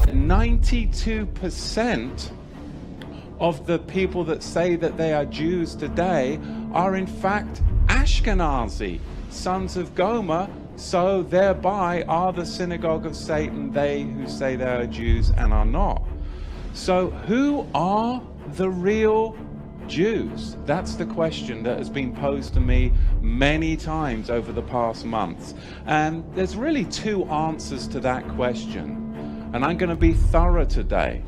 92% of the people that say that they are Jews today are in fact Ashkenazi, sons of Gomer, so thereby are the synagogue of Satan, they who say they are Jews and are not. So who are the real Jews? That's the question that has been posed to me many times over the past months. And there's really two answers to that question. And I'm going to be thorough today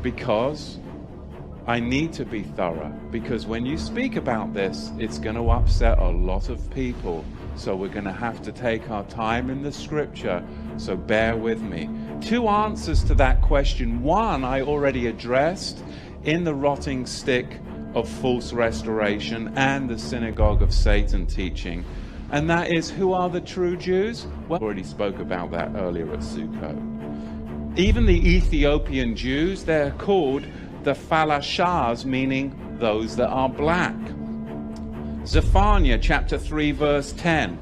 because I need to be thorough. Because when you speak about this, it's going to upset a lot of people. So we're going to have to take our time in the scripture. So bear with me. Two answers to that question. One I already addressed in the rotting stick of false restoration and the synagogue of Satan teaching. And that is, who are the true Jews? Well, I already spoke about that earlier at Sukkot. Even the Ethiopian Jews, they're called the Falashas, meaning those that are black. Zephaniah chapter 3 verse 10.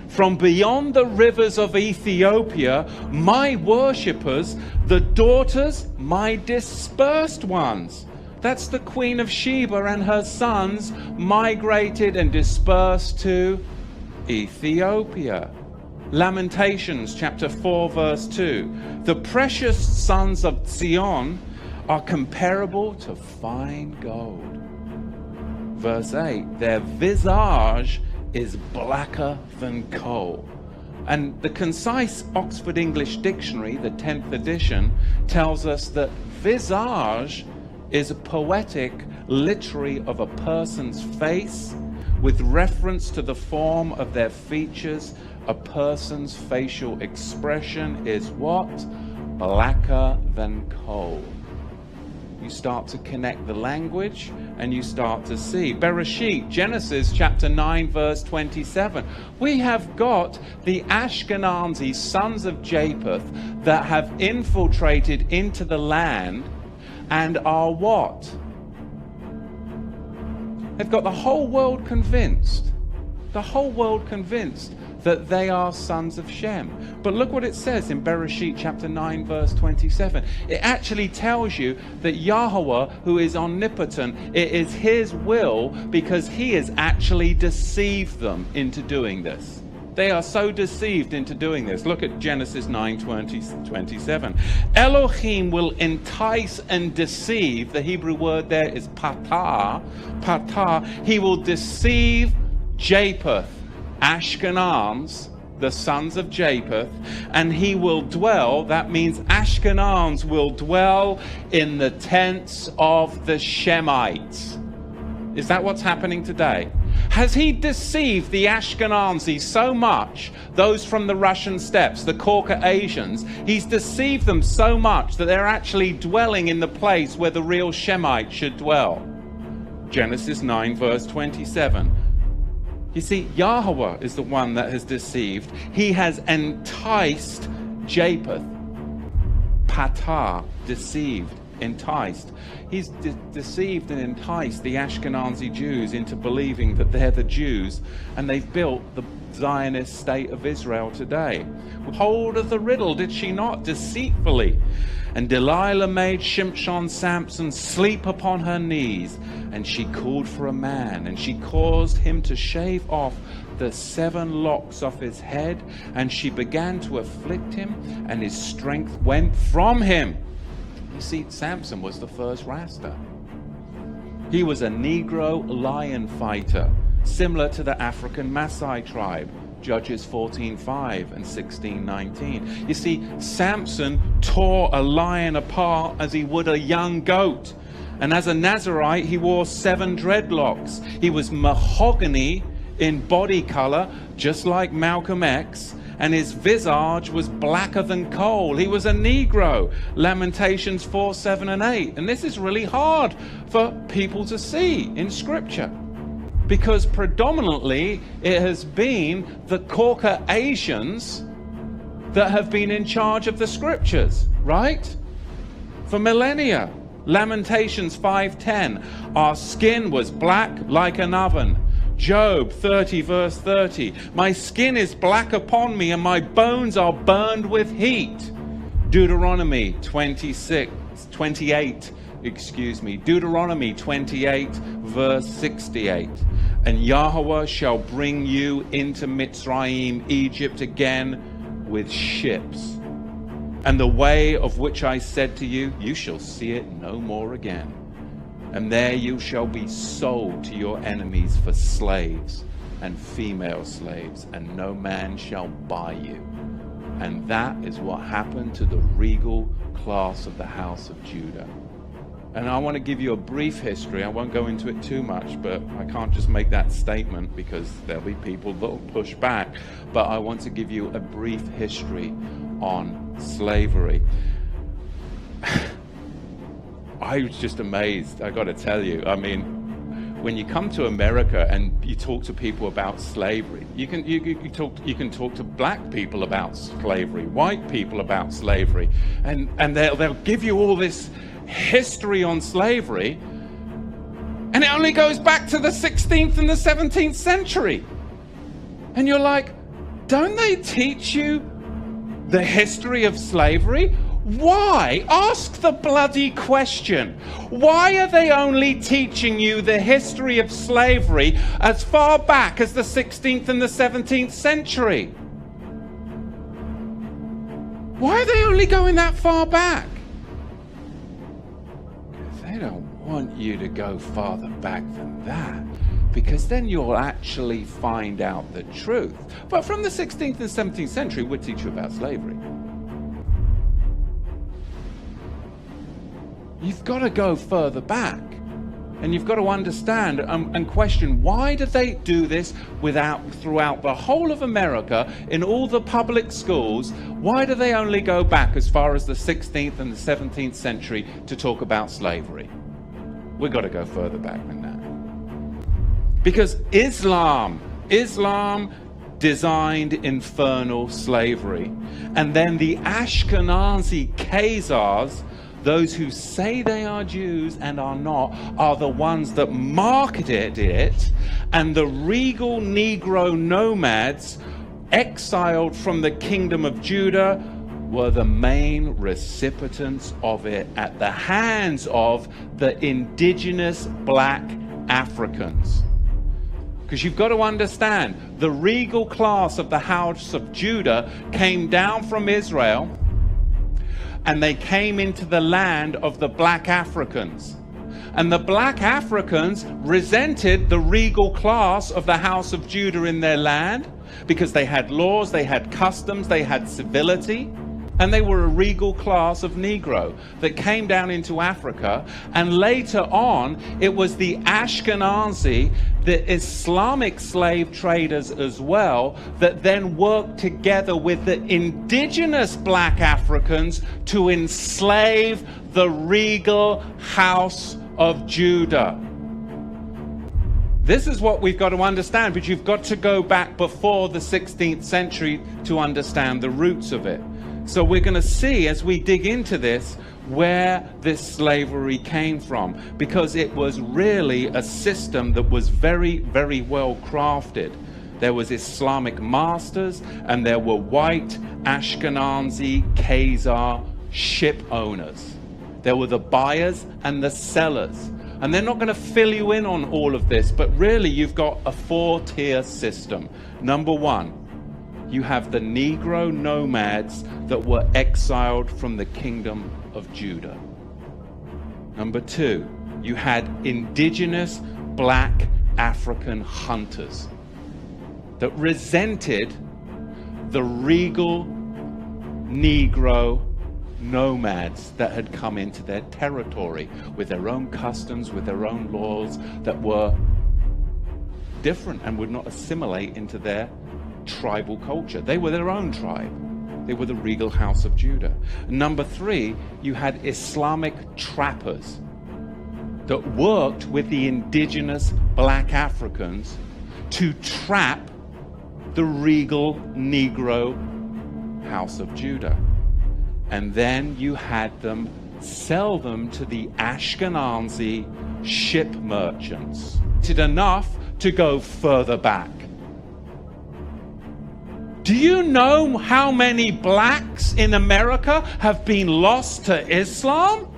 From beyond the rivers of Ethiopia, my worshippers, the daughters, my dispersed ones. That's the Queen of Sheba and her sons migrated and dispersed to Ethiopia. Lamentations chapter 4 verse 2. The precious sons of Zion are comparable to fine gold. Verse 8, their visage is blacker than coal. And the concise Oxford English Dictionary, the 10th edition, tells us that visage is a poetic literary of a person's face with reference to the form of their features. A person's facial expression is what? Blacker than coal. You start to connect the language and you start to see. Bereshit, Genesis chapter 9 verse 27. We have got the Ashkenazi sons of Japheth that have infiltrated into the land and are what? They've got the whole world convinced. The whole world convinced that they are sons of Shem. But look what it says in Bereshit chapter 9 verse 27. It actually tells you that Yahweh, who is omnipotent, it is his will because he has actually deceived them into doing this. They are so deceived into doing this. Look at Genesis 9:27. Elohim will entice and deceive. The Hebrew word there is patah. Patah. He will deceive Japheth, Ashkenaz, the sons of Japheth, and he will dwell, that means Ashkenaz will dwell in the tents of the Shemites. Is that what's happening today? Has he deceived the Ashkenazi so much, those from the Russian steppes, the Caucasians, he's deceived them so much that they're actually dwelling in the place where the real Shemites should dwell? Genesis 9 verse 27. You see, Yahweh is the one that has deceived. He has enticed Japheth. Patah, deceived, enticed. He's deceived and enticed the Ashkenazi Jews into believing that they're the Jews, and they've built the Zionist state of Israel today. Hold of the riddle, did she not? Deceitfully. And Delilah made Shimshon Samson sleep upon her knees, and she called for a man, and she caused him to shave off the 7 locks off his head, and she began to afflict him, and his strength went from him. You see, Samson was the first Rasta. He was a Negro lion fighter, similar to the African Maasai tribe. Judges 14:5 and 16:19. You see, Samson tore a lion apart as he would a young goat. And as a Nazarite, he wore 7 dreadlocks. He was mahogany in body color, just like Malcolm X. And his visage was blacker than coal. He was a Negro. Lamentations 4, 7, and 8. And this is really hard for people to see in Scripture, because predominantly it has been the Caucasians that have been in charge of the Scriptures, right? For millennia. Lamentations 5:10. Our skin was black like an oven. Job 30 verse 30. My skin is black upon me, and my bones are burned with heat. Deuteronomy 28, Deuteronomy 28, verse 68. And Yahweh shall bring you into Mitzrayim, Egypt again, with ships. And the way of which I said to you, you shall see it no more again. And there you shall be sold to your enemies for slaves and female slaves, and no man shall buy you. And that is what happened to the regal class of the house of Judah. And I want to give you a brief history. I won't go into it too much, but I can't just make that statement because there'll be people that will push back. But I want to give you a brief history on slavery. I was just amazed, I got to tell you. I mean, when you come to America and you talk to people about slavery, you can talk to black people about slavery, white people about slavery, and they'll give you all this history on slavery, and it only goes back to the 16th and the 17th century. And you're like, don't they teach you the history of slavery? Why? Ask the bloody question. Why are they only teaching you the history of slavery as far back as the 16th and the 17th century? Why are they only going that far back? They don't want you to go farther back than that, because then you'll actually find out the truth. But from the 16th and 17th century, we'll teach you about slavery. You've got to go further back, and you've got to understand and question, why did they do this throughout the whole of America in all the public schools? Why do they only go back as far as the 16th and the 17th century to talk about slavery? We've got to go further back than that. Because Islam designed infernal slavery. And then the Ashkenazi Khazars, those who say they are Jews and are not, are the ones that marketed it, and the regal Negro nomads exiled from the kingdom of Judah were the main recipients of it at the hands of the indigenous black Africans. Because you've got to understand, the regal class of the house of Judah came down from Israel, and they came into the land of the black Africans. And the black Africans resented the regal class of the house of Judah in their land, because they had laws, they had customs, they had civility, and they were a regal class of Negro that came down into Africa. And later on, it was the Ashkenazi, the Islamic slave traders as well, that then worked together with the indigenous black Africans to enslave the regal house of Judah. This is what we've got to understand, but you've got to go back before the 16th century to understand the roots of it. So we're going to see, as we dig into this, where this slavery came from, because it was really a system that was very, very well crafted. There was Islamic masters, and there were white Ashkenazi Khazar ship owners. There were the buyers and the sellers. And they're not going to fill you in on all of this, but really you've got a four-tier system. Number one, you have the Negro nomads that were exiled from the kingdom of Judah. Number two, you had indigenous black African hunters that resented the regal Negro nomads that had come into their territory with their own customs, with their own laws that were different and would not assimilate into their tribal culture. They were their own tribe. They were the regal house of Judah. Number three, you had Islamic trappers that worked with the indigenous black Africans to trap the regal Negro house of Judah. And then you had them sell them to the Ashkenazi ship merchants. Did enough to go further back. Do you know how many blacks in America have been lost to Islam?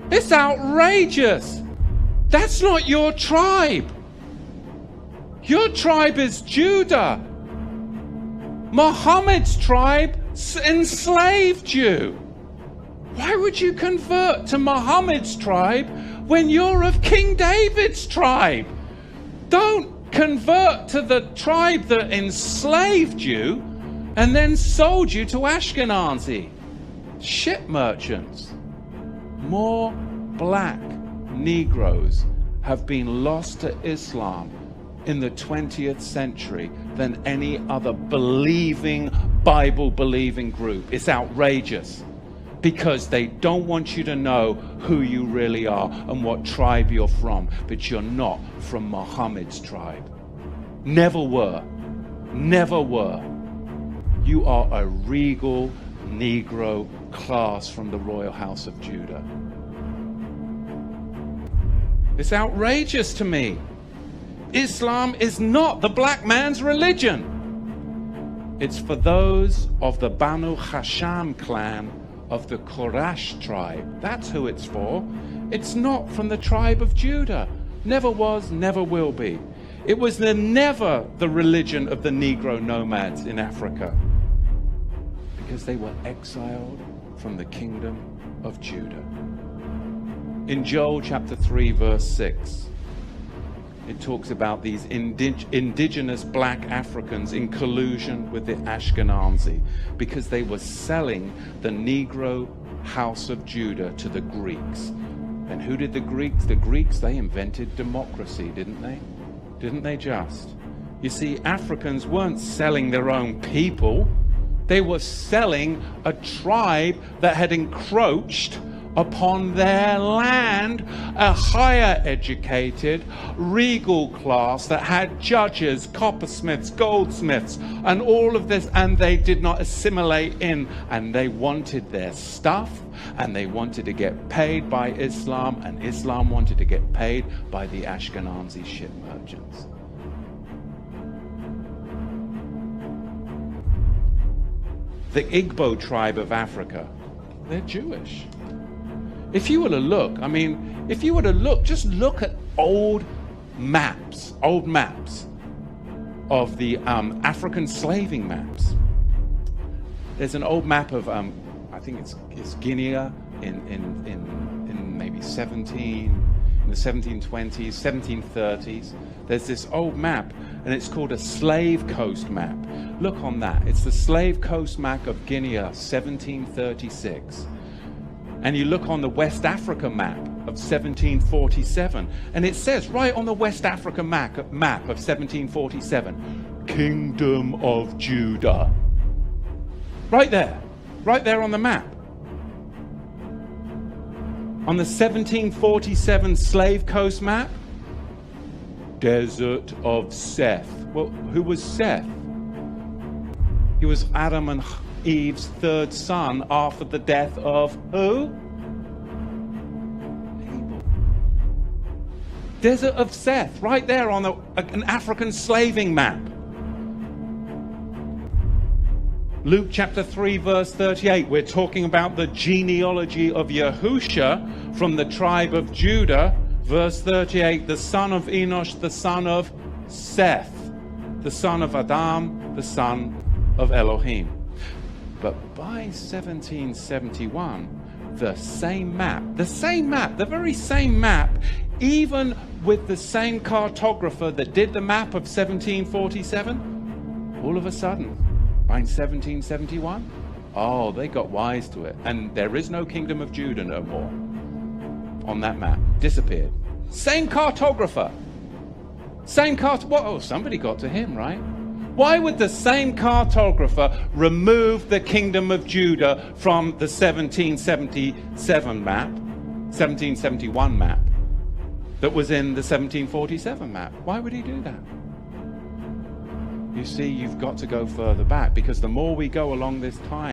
It's outrageous. That's not your tribe. Your tribe is Judah. Muhammad's tribe enslaved you. Why would you convert to Muhammad's tribe when you're of King David's tribe? Don't convert to the tribe that enslaved you and then sold you to Ashkenazi ship merchants. More black Negroes have been lost to Islam in the 20th century than any other Bible-believing group. It's outrageous, because they don't want you to know who you really are and what tribe you're from, but you're not from Muhammad's tribe. Never were. Never were. You are a regal Negro class from the royal house of Judah. It's outrageous to me. Islam is not the black man's religion. It's for those of the Banu Hasham clan of the Quraysh tribe. That's who it's for. It's not from the tribe of Judah. Never was, never will be. It was never the religion of the Negro nomads in Africa, because they were exiled from the kingdom of Judah. In Joel chapter 3 verse 6, it talks about these indigenous black Africans in collusion with the Ashkenazi, because they were selling the Negro house of Judah to the Greeks. And who did the Greeks? The Greeks, they invented democracy, didn't they? Didn't they just? You see, Africans weren't selling their own people. They were selling a tribe that had encroached upon their land, a higher educated, regal class that had judges, coppersmiths, goldsmiths, and all of this, and they did not assimilate in, and they wanted their stuff, and they wanted to get paid by Islam, and Islam wanted to get paid by the Ashkenazi ship merchants. The Igbo tribe of Africa, they're Jewish. If you were to look, just look at old maps of the African slaving maps. There's an old map of, I think it's Guinea in maybe in the 1720s, 1730s. There's this old map, and it's called a slave coast map. Look on that. It's the slave coast map of Guinea, 1736. And you look on the West Africa map of 1747, and it says right on the West Africa map of 1747, Kingdom of Judah. Right there on the map. On the 1747 Slave Coast map, Desert of Seth. Well, who was Seth? He was Adam and Eve's third son after the death of who? Abel. Desert of Seth, right there on an African slaving map. Luke chapter 3 verse 38, we're talking about the genealogy of Yahusha from the tribe of Judah. Verse 38, the son of Enosh, the son of Seth, the son of Adam, the son of Elohim. But by 1771, the very same map, even with the same cartographer that did the map of 1747, all of a sudden, by 1771, they got wise to it. And there is no Kingdom of Judah no more on that map. Disappeared. Same cartographer. Somebody got to him, right? Why would the same cartographer remove the Kingdom of Judah from the 1771 map that was in the 1747 map? Why would he do that? You see, you've got to go further back, because the more we go along this time,